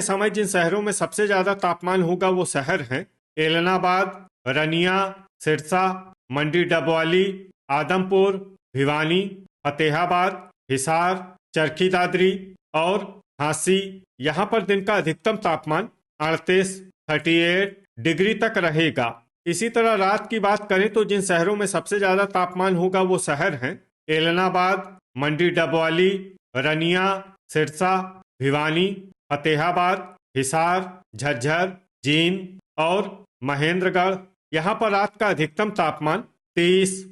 समय जिन शहरों में सबसे ज्यादा तापमान होगा वो शहर हैं एलनाबाद, रनिया, सिरसा, मंडी डबवाली, आदमपुर, भिवानी, फतेहाबाद, हिसार, चरखी दादरी और झांसी। यहाँ पर दिन का अधिकतम तापमान 38 डिग्री तक रहेगा। इसी तरह रात की बात करें तो जिन शहरों में सबसे ज्यादा तापमान होगा वो शहर हैं एलनाबाद, मंडी डबवाली, रनिया, सिरसा, भिवानी, फतेहाबाद, हिसार, झज्जर, जींद और महेंद्रगढ़। यहाँ पर रात का अधिकतम तापमान 30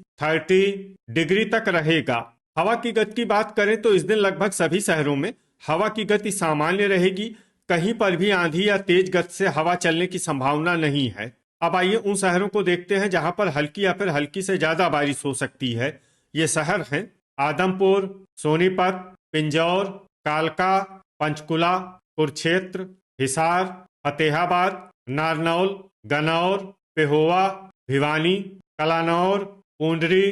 डिग्री तक रहेगा। हवा की गति की बात करें तो इस दिन लगभग सभी शहरों में हवा की गति सामान्य रहेगी। कहीं पर भी आंधी या तेज गति से हवा चलने की संभावना नहीं है। अब आइए उन शहरों को देखते हैं जहां पर हल्की या फिर हल्की से ज्यादा बारिश हो सकती है। ये शहर हैं आदमपुर, सोनीपत, पिंजौर, कालका, पंचकुला, कुरुक्षेत्र, हिसार, फतेहाबाद, नारनौल, गन्नौर, पेहोवा, भिवानी, कलानौर, पूंडरी,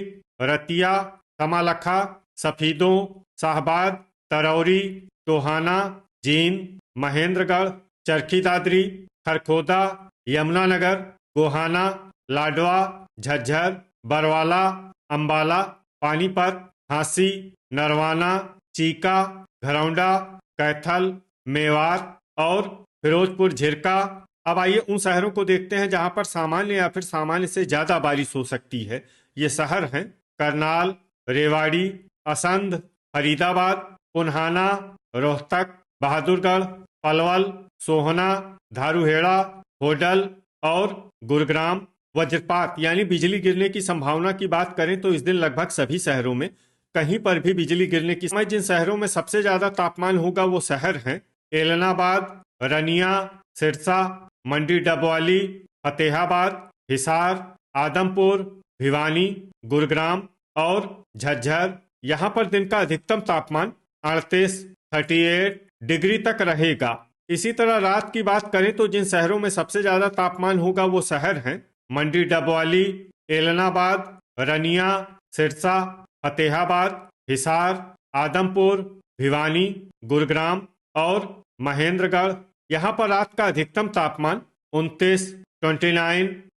रतिया, कमालखा, सफीदों, शाहबाद, तरौरी, टोहाना, जींद, महेंद्रगढ़, चरखी दादरी, खरखोदा, यमुनानगर, गोहाना, लाडवा, झज्जर, बरवाला, अंबाला, पानीपत, झांसी, नरवाना, चीका, घरौंडा, कैथल, मेवात और फिरोजपुर झिरका। अब आइए उन शहरों को देखते हैं जहां पर सामान्य या फिर सामान्य से ज्यादा बारिश हो सकती है। ये शहर हैं करनाल, रेवाड़ी, असंध, फरीदाबाद, पुन्हाना, रोहतक, बहादुरगढ़, पलवल, सोहना, धारूहेड़ा, होडल और गुरुग्राम। वज्रपात यानी बिजली गिरने की संभावना की बात करें तो इस दिन लगभग सभी शहरों में कहीं पर भी बिजली गिरने की समय जिन शहरों में सबसे ज्यादा तापमान होगा वो शहर हैं एलनाबाद, रनिया, सिरसा, मंडी डबवाली, फतेहाबाद, हिसार, आदमपुर, भिवानी, गुरुग्राम और झज्जर। यहाँ पर दिन का अधिकतम तापमान 38 डिग्री तक रहेगा। इसी तरह रात की बात करें तो जिन शहरों में सबसे ज्यादा तापमान होगा वो शहर हैं मंडी डबवाली, एलनाबाद, रनिया, सिरसा, फतेहाबाद, हिसार, आदमपुर, भिवानी, गुरुग्राम और महेंद्रगढ़। यहाँ पर रात का अधिकतम तापमान 29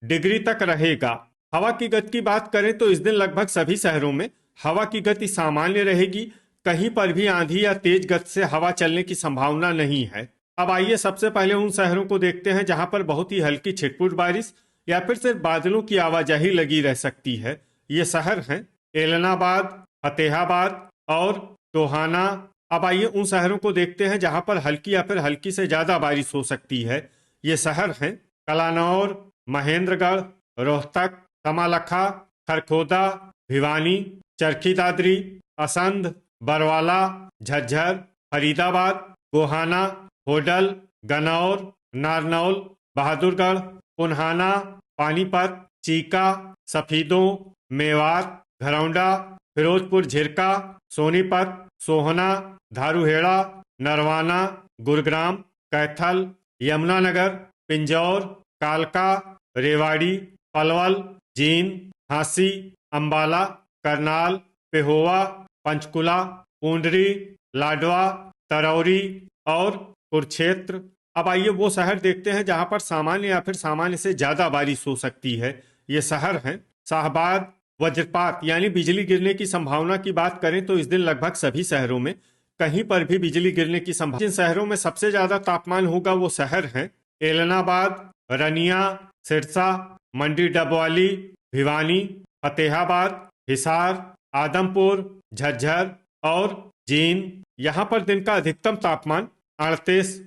डिग्री तक रहेगा। हवा की गति की बात करें तो इस दिन लगभग सभी शहरों में हवा की गति सामान्य रहेगी। कहीं पर भी आंधी या तेज गति से हवा चलने की संभावना नहीं है। अब आइए सबसे पहले उन शहरों को देखते हैं जहां पर बहुत ही हल्की छिटपुट बारिश या फिर सिर्फ बादलों की आवाजाही लगी रह सकती है। ये शहर हैं एलनाबाद, फतेहाबाद और टोहाना। अब आइए उन शहरों को देखते हैं जहां पर हल्की या फिर हल्की से ज्यादा बारिश हो सकती है। ये शहर हैं कलानौर, महेंद्रगढ़, रोहतक, कमालखा, खरखोदा, भिवानी, चरखी दादरी, असंध, बरवाला, झज्जर, फरीदाबाद, गोहाना, होडल, गन्नौर, नारनौल, बहादुरगढ़, पुन्हाना, पानीपत, चीका, सफीदों, मेवात, घरौंडा, फिरोजपुर झिरका, सोनीपत, सोहना, धारूहेड़ा, नरवाना, गुरुग्राम, कैथल, यमुनानगर, पिंजौर, कालका, रेवाड़ी, पलवल, जींद, झांसी, अंबाला, करनाल, पेहोवा, पंचकुला, पूंडरी, लाडवा, तरौरी और कुरुक्षेत्र। अब आइए वो शहर देखते हैं जहां पर सामान्य या फिर सामान्य से ज्यादा बारिश हो सकती है। ये शहर हैं शाहबाद। वज्रपात यानी बिजली गिरने की संभावना की बात करें तो इस दिन लगभग सभी शहरों में कहीं पर भी बिजली गिरने की संभावना। जिन शहरों में सबसे ज्यादा तापमान होगा वो शहर हैं एलनाबाद, रनिया, सिरसा, मंडी डबवाली, भिवानी, फतेहाबाद, हिसार, आदमपुर, झज्जर और जींद। यहाँ पर दिन का अधिकतम तापमान 38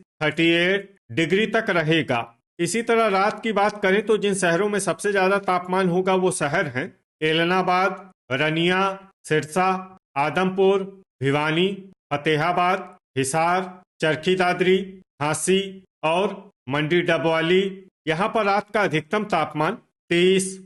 डिग्री तक रहेगा। इसी तरह रात की बात करें तो जिन शहरों में सबसे ज्यादा तापमान होगा वो शहर हैं एलनाबाद, रनिया, सिरसा, आदमपुर, भिवानी, फतेहाबाद, हिसार, चरखी दादरी, झांसी और मंडी डबवाली। यहाँ पर रात का अधिकतम तापमान 30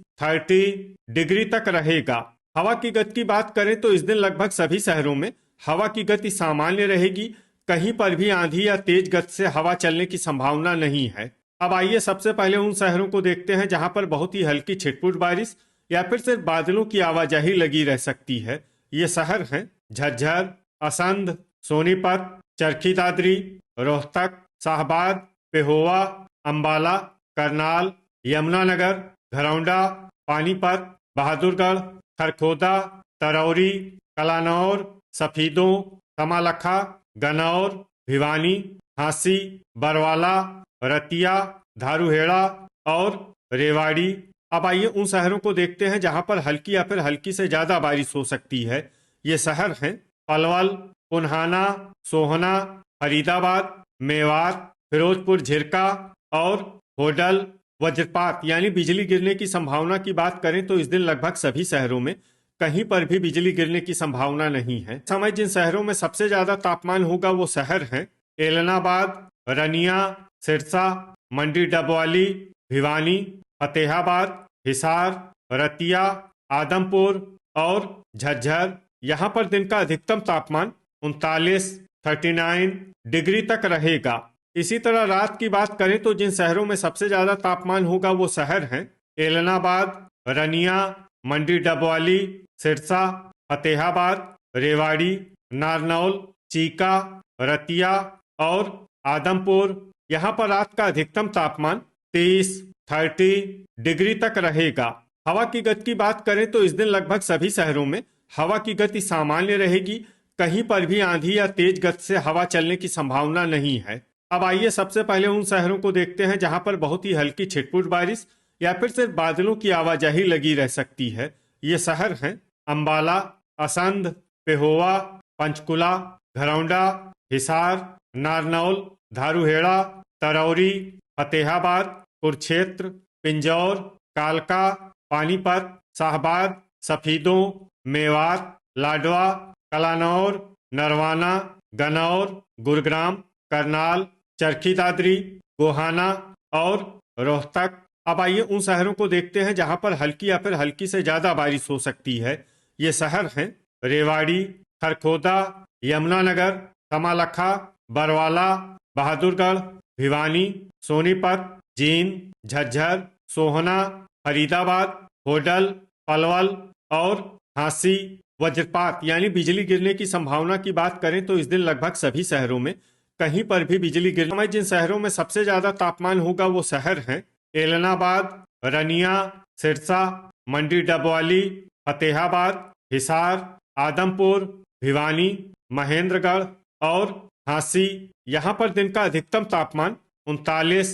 डिग्री तक रहेगा। हवा की गति की बात करें तो इस दिन लगभग सभी शहरों में हवा की गति सामान्य रहेगी। कहीं पर भी आंधी या तेज गति से हवा चलने की संभावना नहीं है। अब आइए सबसे पहले उन शहरों को देखते हैं जहां पर बहुत ही हल्की छिटपुट बारिश या फिर सिर्फ बादलों की आवाजाही लगी रह सकती है। ये शहर हैं झज्जर, असंध, सोनीपत, चरखी दादरी, रोहतक, शाहबाद, पेहोवा, अंबाला, करनाल, यमुनानगर, घरौंडा, पानीपत, बहादुरगढ़, खरखोदा, तरौरी, कलानौर, सफीदों, कमालखा, गनौर, भिवानी, हांसी, बरवाला, रतिया, धारूहेड़ा और रेवाड़ी। अब आइए उन शहरों को देखते हैं जहां पर हल्की या फिर हल्की से ज्यादा बारिश हो सकती है। ये शहर हैं पलवल, पुन्हाना, सोहना, फरीदाबाद, मेवात, फिरोजपुर झिरका और होडल। वज्रपात यानी बिजली गिरने की संभावना की बात करें तो इस दिन लगभग सभी शहरों में कहीं पर भी बिजली गिरने की संभावना नहीं है। समय जिन शहरों में सबसे ज्यादा तापमान होगा वो शहर हैं एलनाबाद, रनिया, सिरसा, मंडी डबवाली, भिवानी, फतेहाबाद, हिसार, रतिया, आदमपुर और झज्जर। यहाँ पर दिन का अधिकतम तापमान 39 डिग्री तक रहेगा। इसी तरह रात की बात करें तो जिन शहरों में सबसे ज्यादा तापमान होगा वो शहर हैं एलनाबाद, रनिया, मंडी डबवाली, सिरसा, फतेहाबाद, रेवाड़ी, नारनौल, चीका, रतिया और आदमपुर। यहाँ पर रात का अधिकतम तापमान 30 डिग्री तक रहेगा। हवा की गति की बात करें तो इस दिन लगभग सभी शहरों में हवा की गति सामान्य रहेगी। कहीं पर भी आंधी या तेज गति से हवा चलने की संभावना नहीं है। अब आइए सबसे पहले उन शहरों को देखते हैं जहां पर बहुत ही हल्की छिटपुट बारिश या फिर सिर्फ बादलों की आवाजाही लगी रह सकती है। ये शहर हैं अंबाला, असंध, पेहोवा, पंचकुला, घरौंडा, हिसार, नारनौल, धारूहेड़ा, तरौरी, फतेहाबाद, कुरुक्षेत्र, पिंजौर, कालका, पानीपत, शाहबाद, सफीदों, मेवात, लाडवा, कलानौर, नरवाना, गनौर, गुरुग्राम, करनाल, चरखी दादरी, गोहाना और रोहतक। अब आइए उन शहरों को देखते हैं जहां पर हल्की या फिर हल्की से ज्यादा बारिश हो सकती है। ये शहर हैं रेवाड़ी, खरखोदा, यमुनानगर, कमालखा, बरवाला, बहादुरगढ़, भिवानी, सोनीपत, जींद, झज्जर, सोहना, फरीदाबाद, होडल, पलवल और हांसी। वज्रपात यानी बिजली गिरने की संभावना की बात करें तो इस दिन लगभग सभी शहरों में कहीं पर भी बिजली गिरने। जिन शहरों में सबसे ज्यादा तापमान होगा वो शहर हैं एलनाबाद, रनिया, सिरसा, मंडी डबवाली, फतेहाबाद, हिसार, आदमपुर, भिवानी, महेंद्रगढ़ और हांसी। यहाँ पर दिन का अधिकतम तापमान 39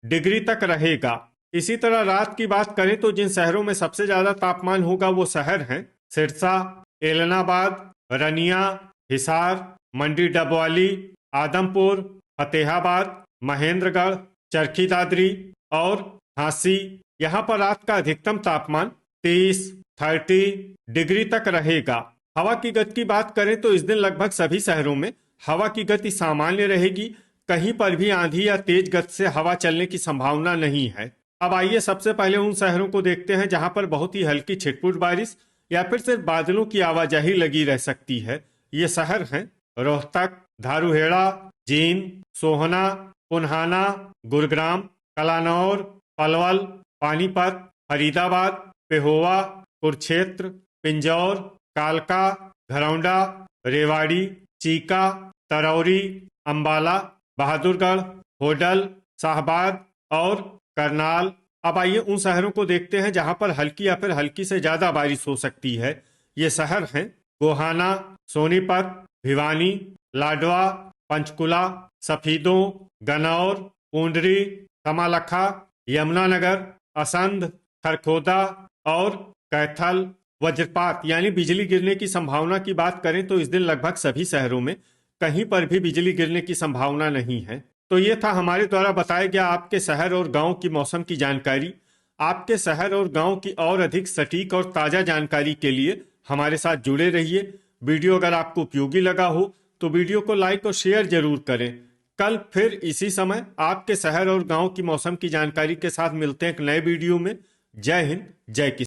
डिग्री तक रहेगा। इसी तरह रात की बात करें तो जिन शहरों में सबसे ज्यादा तापमान होगा वो शहर हैं सिरसा, एलनाबाद, रनिया, हिसार, मंडी डबवाली, आदमपुर, फतेहाबाद, महेंद्रगढ़, चरखी दादरी और हांसी। यहाँ पर रात का अधिकतम तापमान 30 डिग्री तक रहेगा। हवा की गति की बात करें तो इस दिन लगभग सभी शहरों में हवा की गति सामान्य रहेगी। कहीं पर भी आंधी या तेज गति से हवा चलने की संभावना नहीं है। अब आइए सबसे पहले उन शहरों को देखते हैं जहां पर बहुत ही हल्की छिटपुट बारिश या फिर सिर्फ बादलों की आवाजाही लगी रह सकती है। ये शहर हैं रोहतक, धारूहेड़ा, जींद, सोहना, पुन्हाना, गुरुग्राम, कलानौर, पलवल, पानीपत, फरीदाबाद, पेहोवा, कुरुक्षेत्र, पिंजौर, कालका, घरौंडा, रेवाड़ी, चीका, तरौरी, अंबाला, बहादुरगढ़, होडल, शाहबाद और करनाल। अब आइए उन शहरों को देखते हैं जहां पर हल्की या फिर हल्की से ज्यादा बारिश हो सकती है। ये शहर हैं गोहाना, सोनीपत, भिवानी, लाडवा, पंचकुला, सफीदों, गनौर, पूंडरी, कमालखा, यमुनानगर, असंध, खरखोदा और कैथल। वज्रपात यानी बिजली गिरने की संभावना की बात करें तो इस दिन लगभग सभी शहरों में कहीं पर भी बिजली गिरने की संभावना नहीं है। तो ये था हमारे द्वारा बताया गया आपके शहर और गांव की मौसम की जानकारी। आपके शहर और गांव की और अधिक सटीक और ताज़ा जानकारी के लिए हमारे साथ जुड़े रहिए। वीडियो अगर आपको उपयोगी लगा हो तो वीडियो को लाइक और शेयर जरूर करें। कल फिर इसी समय आपके शहर और गांव की मौसम की जानकारी के साथ मिलते हैं एक नए वीडियो में। जय हिंद, जय किसान।